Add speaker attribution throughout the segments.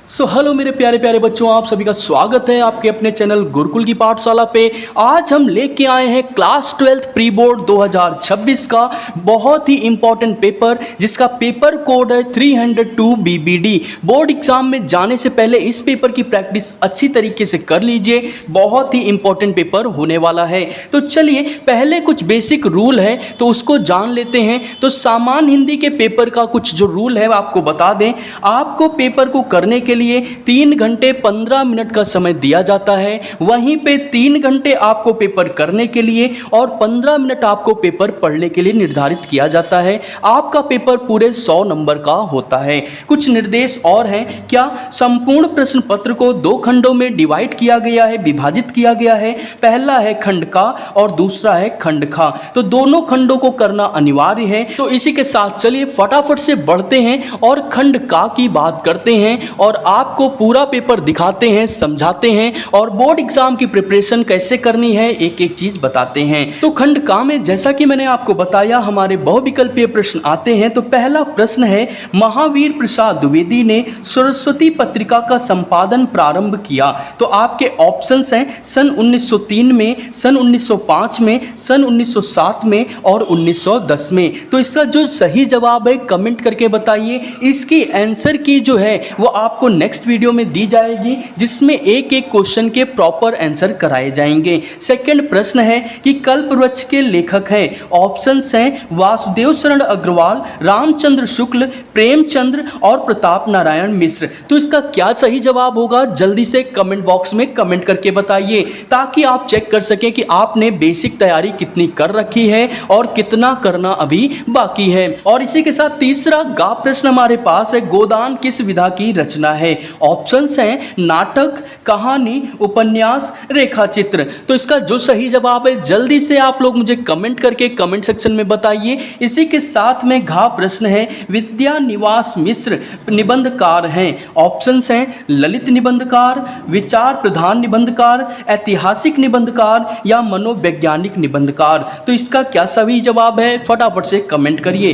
Speaker 1: Hello मेरे प्यारे प्यारे बच्चों, आप सभी का स्वागत है आपके अपने चैनल गुरुकुल की पाठशाला पे। आज हम लेके आए हैं क्लास 12 प्री बोर्ड 2026 का बहुत ही इंपॉर्टेंट पेपर, जिसका पेपर कोड है 302 BBD। बोर्ड एग्जाम में जाने से पहले इस पेपर की प्रैक्टिस अच्छी तरीके से कर लीजिए, बहुत ही इंपॉर्टेंट पेपर होने वाला है। तो चलिए पहले कुछ बेसिक रूल है तो उसको जान लेते हैं। तो सामान्य हिंदी के पेपर का कुछ जो रूल है आपको बता दें। आपको पेपर को करने के लिए 3 घंटे 15 मिनट का समय दिया जाता है। वहीं पे 3 घंटे आपको पेपर करने के लिए और 15 मिनट आपको पेपर पढ़ने के लिए निर्धारित किया जाता है। आपका पेपर पूरे 100 नंबर का होता है। कुछ निर्देश और हैं क्या, संपूर्ण प्रश्न पत्र को 2 खंडों में डिवाइड किया गया है, विभाजित किया गया है। पहला है खंड का और दूसरा है खंड खा। तो दोनों खंडों को करना अनिवार्य है। तो इसी के साथ चलिए फटाफट से बढ़ते हैं और खंड का की बात करते हैं और आपको पूरा पेपर दिखाते हैं, समझाते हैं और बोर्ड एग्जाम की प्रिपरेशन कैसे करनी है एक एक चीज बताते हैं। तो खंड का में जैसा कि मैंने आपको बताया हमारे बहुविकल्पीय प्रश्न आते हैं। तो पहला प्रश्न है, महावीर प्रसाद द्विवेदी ने सरस्वती पत्रिका का संपादन प्रारंभ किया। तो आपके ऑप्शंस हैं सन 1903 में, सन 1905 में, सन 1907 में और 1910 में। तो इसका जो सही जवाब है कमेंट करके बताइए। इसकी आंसर की जो है वो आपको नेक्स्ट वीडियो में दी जाएगी, जिसमें एक एक क्वेश्चन के प्रॉपर आंसर कराए जाएंगे। सेकंड प्रश्न है कि कल्पवृक्ष के लेखक हैं। ऑप्शंस हैं वासुदेव शरण अग्रवाल, रामचंद्र शुक्ल, प्रेमचंद्र और प्रताप नारायण मिश्र। तो इसका क्या सही जवाब होगा जल्दी से कमेंट बॉक्स में कमेंट करके बताइए, ताकि आप चेक कर सकें कि आपने बेसिक तैयारी कितनी कर रखी है और कितना करना अभी बाकी है। और इसी के साथ तीसरा गा प्रश्न हमारे पास है, गोदान किस विधा की रचना है। ऑप्शंस हैं नाटक, कहानी, उपन्यास, रेखाचित्र। तो इसका जो सही जवाब है जल्दी से आप लोग मुझे कमेंट करके कमेंट सेक्शन में बताइए। इसी के साथ में घा प्रश्न है, विद्या निवास मिश्र निबंधकार हैं। ऑप्शंस हैं ललित निबंधकार, विचार प्रधान निबंधकार, ऐतिहासिक निबंधकार या मनोवैज्ञानिक निबंधकार। तो इसका क्या सही जवाब है फटाफट से कमेंट करिए।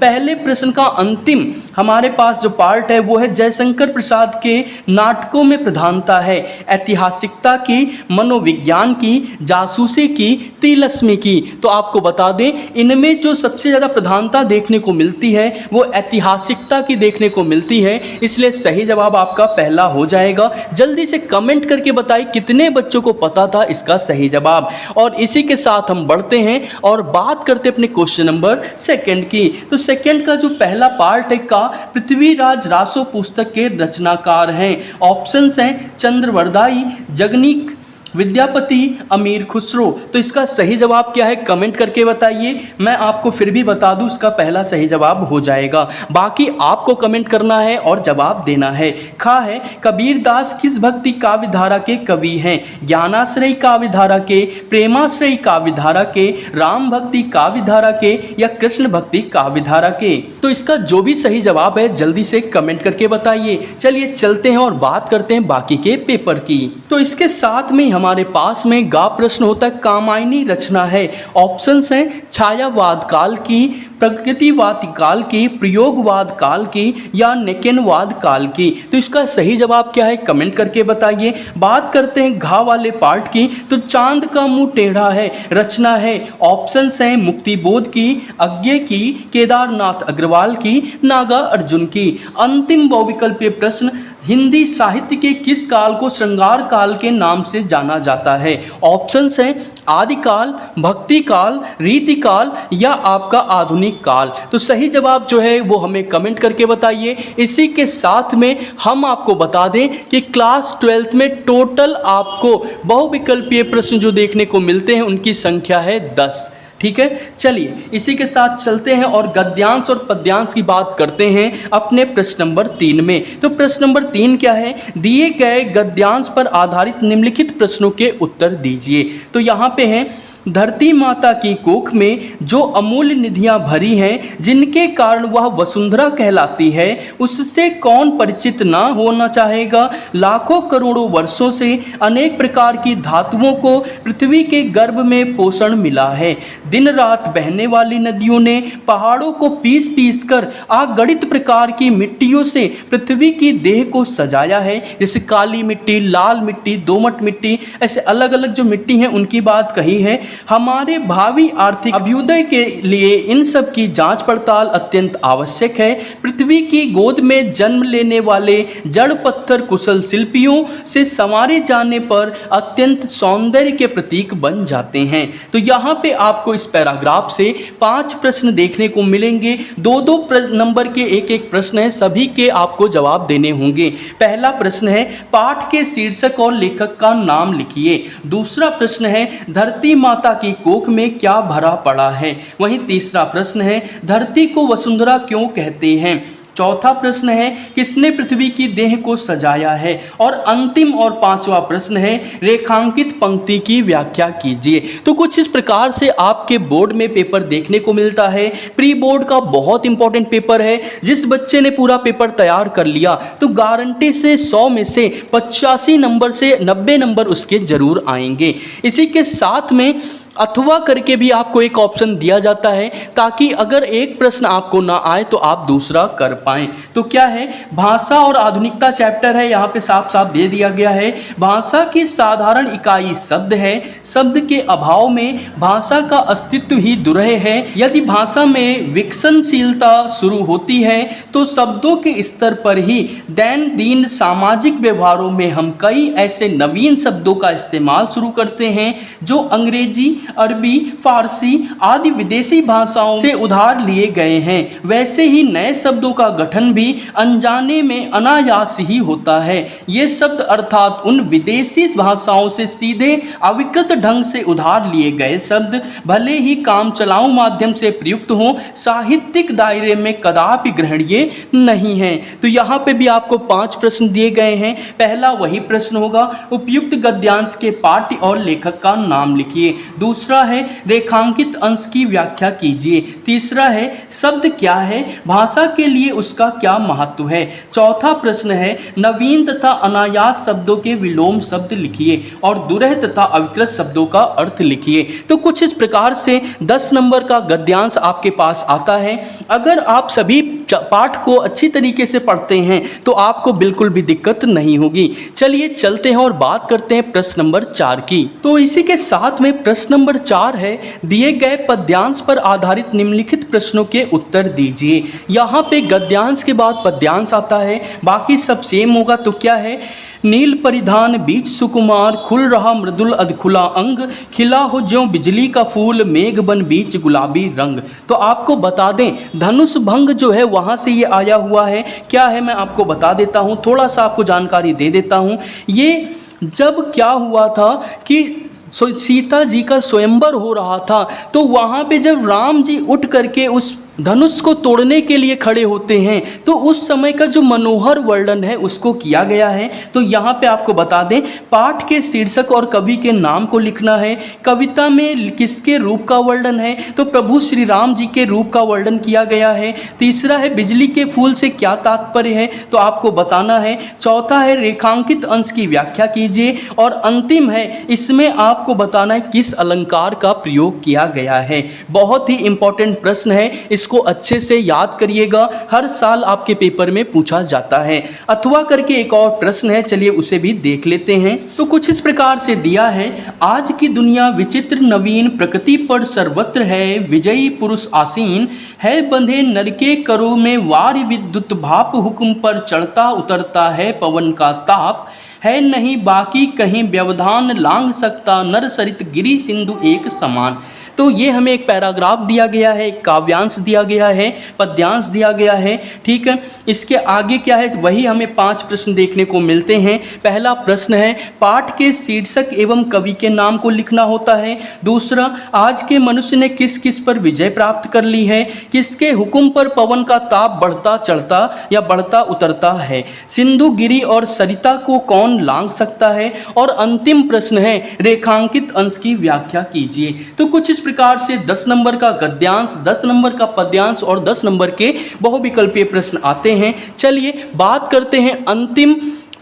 Speaker 1: पहले प्रश्न का अंतिम हमारे पास जो पार्ट है वो है जयशंकर प्रसाद के नाटकों में प्रधानता है ऐतिहासिकता की, मनोविज्ञान की, जासूसी की, तिलस्मी की। तो आपको बता दें इनमें जो सबसे ज़्यादा प्रधानता देखने को मिलती है वो ऐतिहासिकता की देखने को मिलती है, इसलिए सही जवाब आपका पहला हो जाएगा। जल्दी से कमेंट करके बताइए कितने बच्चों को पता था इसका सही जवाब। और इसी के साथ हम बढ़ते हैं और बात करते अपने क्वेश्चन नंबर सेकंड की। तो सेकंड का जो पहला पार्ट है का पृथ्वीराज रासो पुस्तक के रचनाकार हैं। ऑप्शंस हैं चंद्रवरदाई, जगनीक, विद्यापति, अमीर खुसरो। तो इसका सही जवाब क्या है कमेंट करके बताइए। मैं आपको फिर भी बता दूं इसका पहला सही जवाब हो जाएगा, बाकी आपको कमेंट करना है और जवाब देना है। खा है कबीरदास किस भक्ति काव्य धारा के कवि हैं। ज्ञानाश्रय काव्य धारा के, प्रेमाश्रय काव्य धारा के, राम भक्ति काव्य धारा के या कृष्ण भक्ति काव्य धारा के। तो इसका जो भी सही जवाब है जल्दी से कमेंट करके बताइए। चलिए चलते हैं और बात करते हैं बाकी के पेपर की। तो इसके साथ में हमारे पास में गा प्रश्न होता है कामायनी रचना है। ऑप्शंस हैं छायावाद काल की, प्रगतिवाद काल की, प्रयोगवाद काल की या नेकेनवाद काल की। तो इसका सही जवाब क्या है कमेंट करके बताइए। बात करते हैं घा वाले पार्ट की। तो चांद का मुंह टेढ़ा है रचना है। ऑप्शंस हैं मुक्तिबोध की, अज्ञे की, केदारनाथ अग्रवाल की, नागा अर्जुन की। अंतिम बहुविकल्पीय प्रश्न, हिंदी साहित्य के किस काल को श्रृंगार काल के नाम से जाना जाता है। ऑप्शंस हैं आदिकाल, भक्ति काल, रीति काल या आपका आधुनिक काल। तो सही जवाब जो है वो हमें कमेंट करके बताइए। इसी के साथ में हम आपको बता दें कि क्लास 12 में टोटल आपको बहुविकल्पीय प्रश्न जो देखने को मिलते हैं उनकी संख्या है 10। ठीक है, चलिए इसी के साथ चलते हैं और गद्यांश और पद्यांश की बात करते हैं अपने प्रश्न नंबर 3 में। तो प्रश्न नंबर 3 क्या है, दिए गए गद्यांश पर आधारित निम्नलिखित प्रश्नों के उत्तर दीजिए। तो यहाँ पे हैं धरती माता की कोख में जो अमूल्य निधियां भरी हैं, जिनके कारण वह वसुंधरा कहलाती है, उससे कौन परिचित ना होना चाहेगा। लाखों करोड़ों वर्षों से अनेक प्रकार की धातुओं को पृथ्वी के गर्भ में पोषण मिला है। दिन रात बहने वाली नदियों ने पहाड़ों को पीस पीस कर अगणित प्रकार की मिट्टियों से पृथ्वी की देह को सजाया है। जैसे काली मिट्टी, लाल मिट्टी, दोमट मिट्टी, ऐसे अलग अलग जो मिट्टी हैं उनकी बात कही है। हमारे भावी आर्थिक अभ्युदय के लिए इन सब की जांच पड़ताल अत्यंत आवश्यक है। पृथ्वी की गोद में जन्म लेने वाले जड़ पत्थर कुशल शिल्पियों से संवारे जाने पर अत्यंत सौंदर्य के प्रतीक बन जाते हैं। तो यहाँ पे आपको इस पैराग्राफ से 5 प्रश्न देखने को मिलेंगे। 2-2 नंबर के एक प्रश्न है, सभी के आपको जवाब देने होंगे। पहला प्रश्न है पाठ के शीर्षक और लेखक का नाम लिखिए। दूसरा प्रश्न है धरती माता की कोख में क्या भरा पड़ा है। वहीं तीसरा प्रश्न है धरती को वसुंधरा क्यों कहते हैं। चौथा प्रश्न है किसने पृथ्वी की देह को सजाया है। और अंतिम और 5वां प्रश्न है रेखांकित पंक्ति की व्याख्या कीजिए। तो कुछ इस प्रकार से आपके बोर्ड में पेपर देखने को मिलता है। प्री बोर्ड का बहुत इंपॉर्टेंट पेपर है। जिस बच्चे ने पूरा पेपर तैयार कर लिया तो गारंटी से 100 में से 85 नंबर से 90 नंबर उसके जरूर आएंगे। इसी के साथ में अथवा करके भी आपको एक ऑप्शन दिया जाता है, ताकि अगर एक प्रश्न आपको ना आए तो आप दूसरा कर पाएं। तो क्या है, भाषा और आधुनिकता चैप्टर है। यहाँ पे साफ साफ दे दिया गया है भाषा की साधारण इकाई शब्द है। शब्द के अभाव में भाषा का अस्तित्व ही दुर्लभ है। यदि भाषा में विकसनशीलता शुरू होती है तो शब्दों के स्तर पर ही दैनंदिन सामाजिक व्यवहारों में हम कई ऐसे नवीन शब्दों का इस्तेमाल शुरू करते हैं जो अंग्रेजी, अरबी, फारसी आदि विदेशी भाषाओं से उधार लिए गए हैं। वैसे ही नए शब्दों का गठन भी अनजाने में अनायास ही होता है। ये शब्द अर्थात उन विदेशी भाषाओं से सीधे अविकृत ढंग से उधार लिए गए शब्द भले ही काम चलाऊ माध्यम से प्रयुक्त हों, साहित्यिक दायरे में कदापि ग्रहणीय नहीं है। तो यहाँ पे भी आपको 5 प्रश्न दिए गए हैं। पहला वही प्रश्न होगा, उपयुक्त गद्यांश के पाठ्य और लेखक का नाम लिखिए। दूसरा है रेखांकित अंश की व्याख्या कीजिए। तीसरा है शब्द क्या है, भाषा के लिए उसका क्या महत्व है। चौथा प्रश्न है नवीन तथा अनायास शब्दों के विलोम शब्द लिखिए और दुरह तथा अविकृत शब्दों का अर्थ लिखिए। तो कुछ इस प्रकार से 10 नंबर का गद्यांश आपके पास आता है। अगर आप सभी पाठ को अच्छी तरीके से पढ़ते हैं तो आपको बिल्कुल भी दिक्कत नहीं होगी। चलिए चलते हैं और बात करते हैं प्रश्न नंबर 4 की। तो इसी के साथ में प्रश्न नंबर 4 है दिए गए पद्यांश पर आधारित निम्नलिखित प्रश्नों के उत्तर दीजिए। यहाँ पे गद्यांश के बाद पद्यांश आता है, बाकी सब सेम होगा। तो क्या है, नील परिधान बीच सुकुमार, खुल रहा मृदुल अधखुला अंग, खिला हो ज्यों बिजली का फूल, मेघ बन बीच गुलाबी रंग। तो आपको बता दें धनुष भंग जो है वहाँ से ये आया हुआ है। क्या है मैं आपको बता देता हूँ, थोड़ा सा आपको जानकारी दे देता हूँ। ये जब क्या हुआ था कि सीता जी का स्वयंवर हो रहा था, तो वहाँ पे जब राम जी उठ करके उस धनुष को तोड़ने के लिए खड़े होते हैं तो उस समय का जो मनोहर वर्णन है उसको किया गया है। तो यहाँ पे आपको बता दें पाठ के शीर्षक और कवि के नाम को लिखना है। कविता में किसके रूप का वर्णन है, तो प्रभु श्री राम जी के रूप का वर्णन किया गया है। तीसरा है बिजली के फूल से क्या तात्पर्य है, तो आपको बताना है। चौथा है रेखांकित अंश की व्याख्या कीजिए और अंतिम है इसमें आपको बताना है किस अलंकार का प्रयोग किया गया है। बहुत ही इंपॉर्टेंट प्रश्न है, इसको अच्छे से याद करिएगा, हर साल आपके पेपर में पूछा जाता है। अथवा करके एक और प्रश्न है, चलिए उसे भी देख लेते हैं। तो कुछ इस प्रकार से दिया है, आज की दुनिया विचित्र नवीन, प्रकृति पर सर्वत्र है विजयी पुरुष आसीन, है बंधे नर के करों में वार विद्युत भाप, हुक्म पर चढ़ता उतरता है पवन का ताप, है नहीं बाकी कहीं व्यवधान, लांग सकता नर सरित गिरी सिंधु एक समान। तो ये हमें एक पैराग्राफ दिया गया है, एक काव्यांश दिया गया है, पद्यांश दिया गया है, ठीक है। इसके आगे क्या है, वही हमें 5 प्रश्न देखने को मिलते हैं। पहला प्रश्न है, पाठ के शीर्षक एवं कवि के नाम को लिखना होता है। दूसरा, आज के मनुष्य ने किस किस पर विजय प्राप्त कर ली है, किसके हुक्म पर पवन का ताप बढ़ता चढ़ता या बढ़ता उतरता है, सिंधु गिरी और सरिता को कौन लांघ सकता है, और अंतिम प्रश्न है, रेखांकित अंश की व्याख्या कीजिए। तो कुछ इस प्रकार से 10 नंबर का गद्यांश, 10 नंबर का पद्यांश और 10 नंबर के बहुविकल्पीय प्रश्न आते हैं। चलिए बात करते हैं अंतिम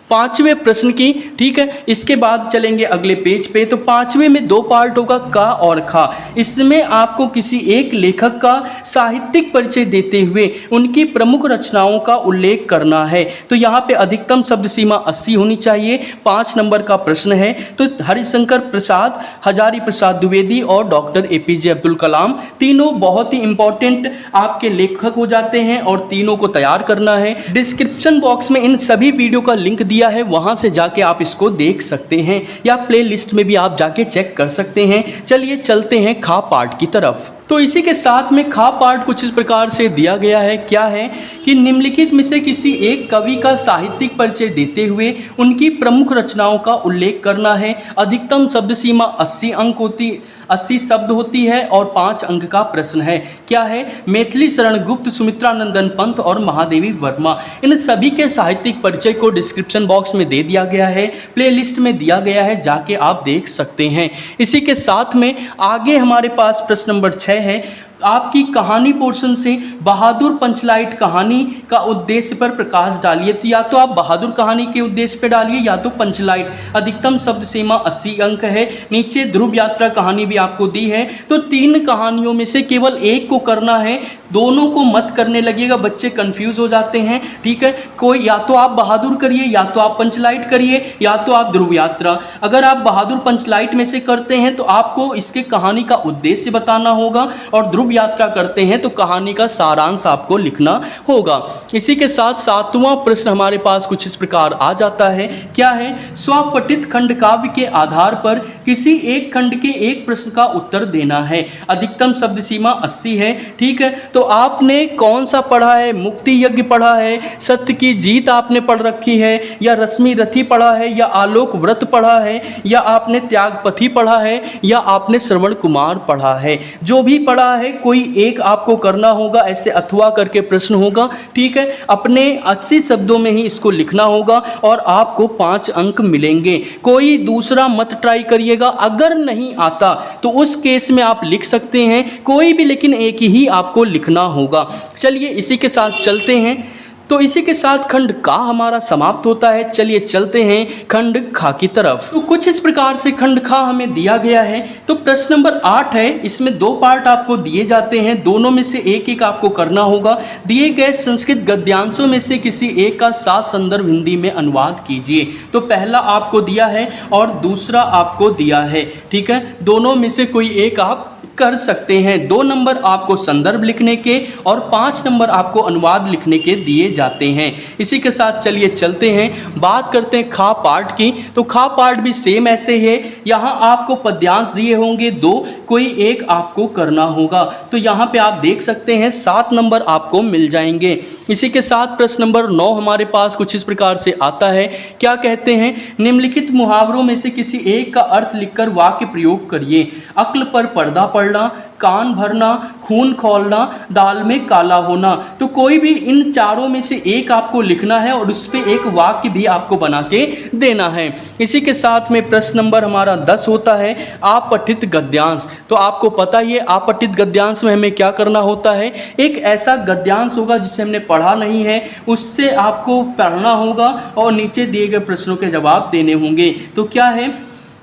Speaker 1: 5वें प्रश्न की, ठीक है। इसके बाद चलेंगे अगले पेज पे। तो 5वें में 2 पार्ट होगा, का और खा। इसमें आपको किसी एक लेखक का साहित्यिक परिचय देते हुए उनकी प्रमुख रचनाओं का उल्लेख करना है। तो यहाँ पे अधिकतम शब्द सीमा 80 होनी चाहिए। 5 नंबर का प्रश्न है। तो हरिशंकर प्रसाद, हजारी प्रसाद द्विवेदी और डॉक्टर APJ अब्दुल कलाम, तीनों बहुत ही इंपॉर्टेंट आपके लेखक हो जाते हैं और तीनों को तैयार करना है। डिस्क्रिप्शन बॉक्स में इन सभी वीडियो का लिंक दिया है, वहां से जाके आप इसको देख सकते हैं या प्लेलिस्ट में भी आप जाके चेक कर सकते हैं। चलिए चलते हैं खा पार्ट की तरफ। तो इसी के साथ में खा पार्ट कुछ इस प्रकार से दिया गया है। क्या है कि निम्नलिखित में से किसी एक कवि का साहित्यिक परिचय देते हुए उनकी प्रमुख रचनाओं का उल्लेख करना है। अधिकतम शब्द सीमा 80 शब्द होती है और 5 अंक का प्रश्न है। क्या है, मैथिली शरण गुप्त, सुमित्रानंदन पंत और महादेवी वर्मा, इन सभी के साहित्यिक परिचय को डिस्क्रिप्शन बॉक्स में दे दिया गया है, प्लेलिस्ट में दिया गया है, जाके आप देख सकते हैं। इसी के साथ में आगे हमारे पास प्रश्न नंबर 6 है, आपकी कहानी पोर्शन से बहादुर पंचलाइट कहानी का उद्देश्य पर प्रकाश डालिए। तो या तो आप बहादुर कहानी के उद्देश्य पे डालिए या तो पंचलाइट। अधिकतम शब्द सीमा 80 अंक है। नीचे ध्रुव यात्रा कहानी भी आपको दी है। तो 3 कहानियों में से केवल एक को करना है, दोनों को मत करने लगिएगा, बच्चे कंफ्यूज हो जाते हैं, ठीक है। कोई या तो आप बहादुर करिए या तो आप पंचलाइट करिए या तो आप ध्रुव यात्रा। अगर आप बहादुर पंचलाइट में से करते हैं तो आपको इसके कहानी का उद्देश्य बताना होगा और ध्रुव यात्रा करते हैं तो कहानी का सारांश आपको लिखना होगा। इसी के साथ 7वां प्रश्न हमारे पास कुछ इस प्रकार आ जाता है। क्या है, स्वपठित खंड काव्य के आधार पर किसी एक खंड के एक प्रश्न का उत्तर देना है। अधिकतम शब्द सीमा 80 है, ठीक है। तो आपने कौन सा पढ़ा है, मुक्ति यज्ञ पढ़ा है, सत्य की जीत आपने पढ़ रखी है, या रश्मि रथी पढ़ा है, या आलोक व्रत पढ़ा है, या आपने त्यागपथी पढ़ा है, या आपने श्रवण कुमार पढ़ा है। जो भी पढ़ा है कोई एक आपको करना होगा, ऐसे अथवा करके प्रश्न होगा, ठीक है। अपने 80 शब्दों में ही इसको लिखना होगा और आपको 5 अंक मिलेंगे। कोई दूसरा मत ट्राई करिएगा, अगर नहीं आता तो उस केस में आप लिख सकते हैं कोई भी, लेकिन एक ही आपको लिखना होगा। चलिए इसी के साथ चलते हैं। तो इसी के साथ खंड का हमारा समाप्त होता है। चलिए चलते हैं खंड खा की तरफ। तो कुछ इस प्रकार से खंड खा हमें दिया गया है। तो प्रश्न नंबर 8 है, इसमें 2 पार्ट आपको दिए जाते हैं, दोनों में से एक एक आपको करना होगा। दिए गए संस्कृत गद्यांशों में से किसी एक का 7 संदर्भ हिंदी में अनुवाद कीजिए। तो पहला आपको दिया है और दूसरा आपको दिया है, ठीक है। दोनों में से कोई एक आप कर सकते हैं। 2 नंबर आपको संदर्भ लिखने के और 5 नंबर आपको अनुवाद लिखने के दिए जाते हैं। इसी के साथ चलिए चलते हैं, बात करते हैं खा पार्ट की। तो खा पार्ट भी सेम ऐसे है, यहाँ आपको पद्यांश दिए होंगे 2, कोई एक आपको करना होगा। तो यहाँ पे आप देख सकते हैं 7 नंबर आपको मिल जाएंगे। इसी के साथ प्रश्न नंबर 9 हमारे पास कुछ इस प्रकार से आता है। क्या कहते हैं, निम्नलिखित मुहावरों में से किसी एक का अर्थ लिखकर वाक्य प्रयोग करिए। अक्ल पर पर्दा पड़ना, कान भरना, खून खौलना, दाल में काला होना। तो कोई भी इन चारों में से एक आपको लिखना है और उस पर एक वाक्य भी आपको बना के देना है। इसी के साथ में प्रश्न नंबर हमारा 10 होता है, आपठित गद्यांश। तो आपको पता ही है आपठित गद्यांश में हमें क्या करना होता है, एक ऐसा गद्यांश होगा जिसे हमने पढ़ा नहीं है, उससे आपको पढ़ना होगा और नीचे दिए गए प्रश्नों के जवाब देने होंगे। तो क्या है,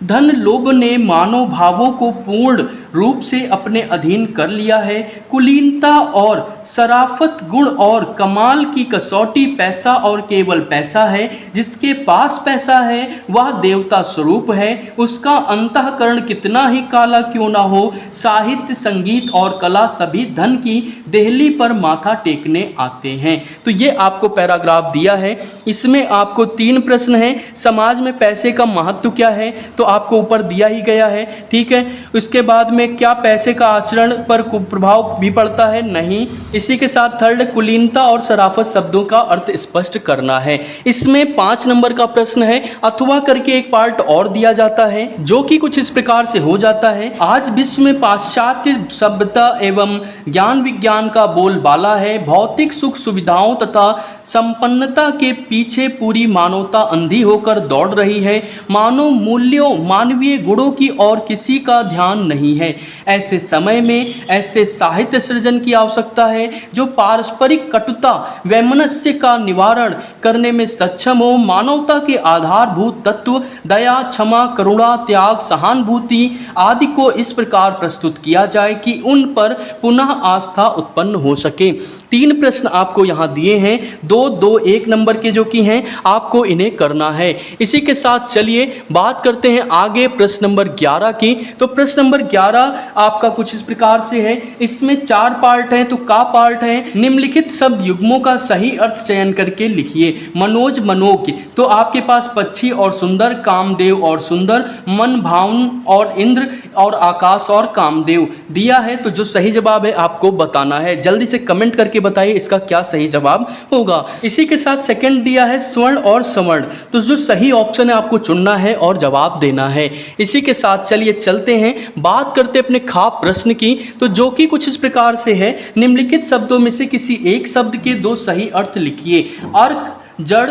Speaker 1: धन लोभ ने मानव भावों को पूर्ण रूप से अपने अधीन कर लिया है। कुलीनता और शराफत गुण और कमाल की कसौटी पैसा और केवल पैसा है। जिसके पास पैसा है वह देवता स्वरूप है। उसका अंतःकरण कितना ही काला क्यों ना हो। साहित्य, संगीत और कला सभी धन की देहली पर माथा टेकने आते हैं। तो ये आपको पैराग्राफ दिया है, इसमें आपको 3 प्रश्न हैं। समाज में पैसे का महत्व क्या है, तो आपको ऊपर दिया ही गया है, ठीक है। उसके बाद में क्या पैसे का आचरण पर प्रभाव भी पड़ता है? नहीं। इसी के साथ थर्ड, कुलीनता और शराफत शब्दों का अर्थ स्पष्ट करना है। इसमें 5 नंबर का प्रश्न है, अथवा करके एक पार्ट और दिया जाता है जो कि कुछ इस प्रकार से हो जाता है। आज विश्व में पाश्चात्य सभ्यता एवं ज्ञान विज्ञान का बोलबाला है। भौतिक सुख सुविधाओं तथा संपन्नता के पीछे पूरी मानवता अंधी होकर दौड़ रही है। मानव मूल्यों, मानवीय गुणों की और किसी का ध्यान नहीं है। ऐसे समय में ऐसे साहित्य सृजन की आवश्यकता है जो पारस्परिक कटुता, वैमनस्य का निवारण करने में सक्षम हो। मानवता के आधारभूत तत्व दया, क्षमा, करुणा, त्याग, सहानुभूति आदि को इस प्रकार प्रस्तुत किया जाए कि उन पर पुनः आस्था उत्पन्न हो सके। 3 प्रश्न आपको यहाँ दिए हैं, 2 1 नंबर के जो कि हैं, आपको इन्हें करना है। इसी के साथ चलिए बात करते हैं आगे प्रश्न नंबर 11 की। तो प्रश्न नंबर 11 आपका कुछ इस प्रकार से है। इसमें 4 पार्ट हैं, तो का पार्ट है, निम्नलिखित शब्द युग्मों का सही अर्थ चयन करके लिखिए। मनोज, मनोज्ञ, तो आपके पास पक्षी और सुंदर, कामदेव और सुंदर, मन, भावन और इंद्र और आकाश और कामदेव दिया है। तो जो सही जवाब है आपको बताना है। जल्दी से कमेंट करके बताइए इसका क्या सही जवाब होगा। इसी के साथ सेकंड दिया है स्वर्ण और सवर्ण, तो जो सही ऑप्शन है आपको चुनना है और जवाब देना है। इसी के साथ चलिए चलते हैं, बात करते अपने खाप प्रश्न की, तो जो कि कुछ इस प्रकार से है, निम्नलिखित शब्दों में से किसी एक शब्द के 2 सही अर्थ लिखिए। अर्क, जड़,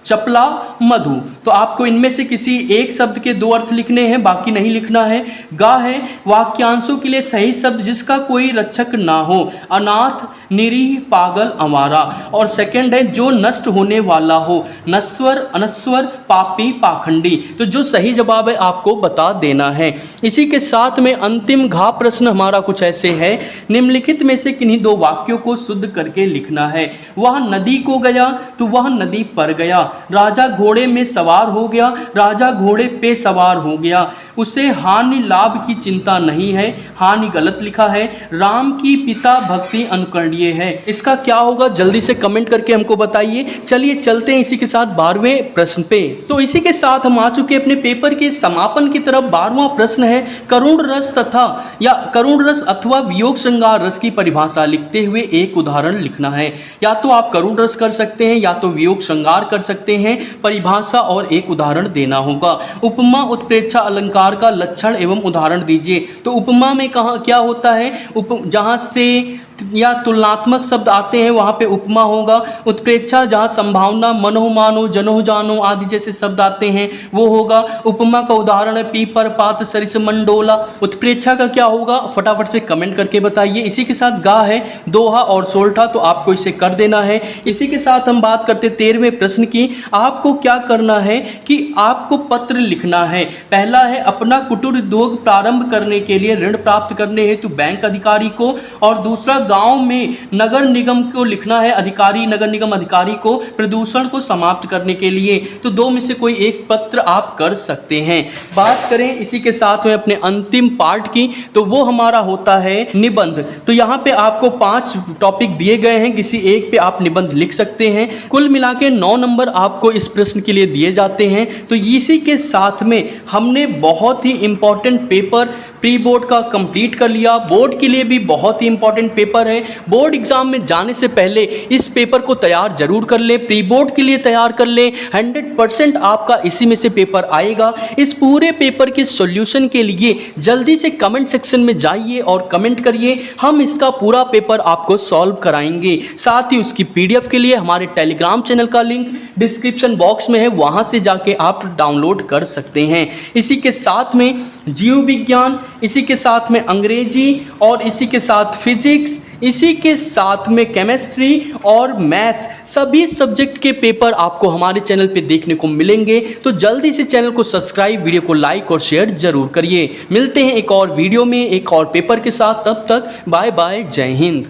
Speaker 1: चपला, मधु, तो आपको इनमें से किसी एक शब्द के 2 अर्थ लिखने हैं, बाकी नहीं लिखना है। गा है वाक्यांशों के लिए सही शब्द जिसका कोई रक्षक ना हो, अनाथ, निरीह, पागल, आवारा। और सेकंड है जो नष्ट होने वाला हो, नश्वर, अनश्वर, पापी, पाखंडी। तो जो सही जवाब है आपको बता देना है। इसी के साथ में अंतिम घा प्रश्न हमारा कुछ ऐसे है, निम्नलिखित में से किन्हीं 2 वाक्यों को शुद्ध करके लिखना है। वह नदी को गया तो वह नदी पर गया, राजा घोड़े में सवार हो गया, राजा घोड़े पे सवार हो गया, उसे हानि लाभ की चिंता नहीं है, हानि गलत लिखा है, राम की पिता भक्ति अनुकरणीय है। इसका क्या होगा जल्दी से कमेंट करके हमको बताइए। चलिए चलते हैं इसी के साथ 12वें प्रश्न पे। तो इसी के साथ हम आ चुके अपने पेपर के समापन की तरफ। 12वां प्रश्न है, करुण रस तथा या करुण रस अथवा वियोग श्रृंगार रस की परिभाषा लिखते हुए एक उदाहरण लिखना है। या तो आप करुण रस कर सकते हैं या तो वियोग श्रृंगार कर सकते हैं। परिभाषा और एक उदाहरण देना होगा। उपमा, उत्प्रेक्षा, अलंकार का लक्षण एवं उदाहरण दीजिए। तो उपमा में कहाँ क्या होता है, जहां से या तुलनात्मक शब्द आते हैं वहां पे उपमा होगा। उत्प्रेक्षा जहां संभावना, मनो मानो, जनो जानो आदि जैसे शब्द आते हैं वो होगा। उपमा का उदाहरण है पीपर, पात, सरिस, मंडोला। उत्प्रेक्षा का क्या होगा फटाफट से कमेंट करके बताइए। इसी के साथ गा है दोहा और सोल्ठा, तो आपको इसे कर देना है। इसी के साथ हम बात करते 13वें प्रश्न की। आपको क्या करना है कि आपको पत्र लिखना है। पहला है अपना कुटीर उद्योग प्रारंभ करने के लिए ऋण प्राप्त करने हेतु बैंक अधिकारी को, और दूसरा गांव में नगर निगम को लिखना है, अधिकारी, नगर निगम अधिकारी को प्रदूषण को समाप्त करने के लिए। तो 2 में से कोई एक पत्र आप कर सकते हैं। बात करें इसी के साथ में अपने अंतिम पार्ट की, तो वो हमारा होता है निबंध। तो यहाँ पे आपको 5 टॉपिक दिए गए हैं, किसी एक पे आप निबंध लिख सकते हैं। कुल मिला के 9 नंबर आपको इस प्रश्न के लिए दिए जाते हैं। तो इसी के साथ में हमने बहुत ही इंपॉर्टेंट पेपर प्री बोर्ड का कंप्लीट कर लिया। बोर्ड के लिए भी बहुत ही इंपॉर्टेंट पेपर है। बोर्ड एग्जाम में जाने से पहले इस पेपर को तैयार जरूर कर ले, प्री बोर्ड के लिए तैयार कर ले। 100% आपका इसी में से पेपर आएगा। इस पूरे पेपर के सॉल्यूशन के लिए जल्दी से कमेंट सेक्शन में जाइए और कमेंट करिए, हम इसका पूरा पेपर आपको सॉल्व कराएंगे। साथ ही उसकी पीडीएफ के लिए हमारे टेलीग्राम चैनल का लिंक डिस्क्रिप्शन बॉक्स में है, वहां से जाके आप डाउनलोड कर सकते हैं। इसी के साथ में जीव विज्ञान, इसी के साथ में अंग्रेजी, और इसी के साथ फिजिक्स, इसी के साथ में केमिस्ट्री और मैथ, सभी सब्जेक्ट के पेपर आपको हमारे चैनल पे देखने को मिलेंगे। तो जल्दी से चैनल को सब्सक्राइब, वीडियो को लाइक और शेयर जरूर करिए। मिलते हैं एक और वीडियो में एक और पेपर के साथ, तब तक बाय बाय, जय हिंद।